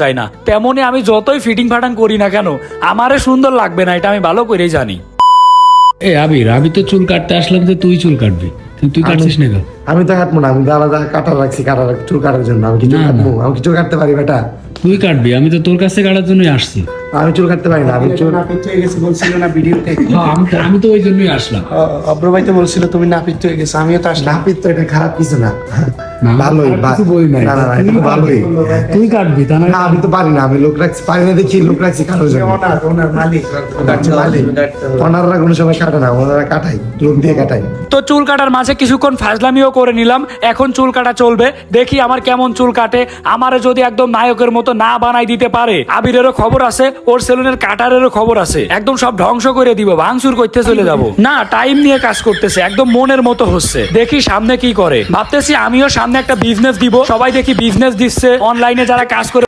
যায় না, তেমনি আমি যতই ফিটিং ফাটাং করি না কেন আমারে সুন্দর লাগবে না, এটা আমি ভালো করেই জানি। এ আবির, আমি তো চুল কাটতে আসলাম যে তুই চুল কাটবি, তুই কাটছিস না কেন? আমি তো কাটবো না, আমি তো আলাদা কাটা রাখছি, চুল কাটার জন্য। আমি কি চুল কাটবো? আমি কি চুল কাটতে পারি বেটা? তুই কাটবি, আমি তো তোর কাছে কাটার জন্যই আসছি। আমি চুল কাটতে পারি না। আমি চুল নাপিত হয়ে গেছে বলছিল না ভিডিওতে। আমি তো ওই জন্যই আসলাম। অব্র ভাই তো বলছিল তুমি নাপিত হয়ে গেছে, আমিও তো আসলাম। নাপিত তো এটা খারাপ কিছু না, না, ভালোই। খারাপ কিছু বলি নাই। না না না, এটা তো ভালোই। তুই কাটবি তা না? না আমি তো পারি না, আমি লোক রাখছি, পারি না দেখি লোক রাখছি কারোর জন্য। ওনার মালিক ওনারা কোনো সময় কাটে না, ওনারা কাটাই, লোক দিয়ে কাটাই। তো চুল কাটার মাঝে কিছুক্ষণ ফাজলামিও করে নিলাম, এখন চুল কাটা চলবে, দেখি আমার কেমন চুল কাটে। আমারে যদি একদম নায়কের মতো না বানাই দিতে পারে, আবিরেরও খবর আছে, ওর সেলুনের কাটারেরও খবর আছে, একদম সব ধ্বংস করে দিব, ভাঙচুর করতে চলে যাব। না, টাইম নিয়ে কাজ করতেছে, একদম মনের মতো হচ্ছে, দেখি সামনে কি করে। ভাবতেছি আমিও সামনে একটা বিজনেস দিব, সবাই দেখি বিজনেস দিচ্ছে, অনলাইনে যারা কাজ করে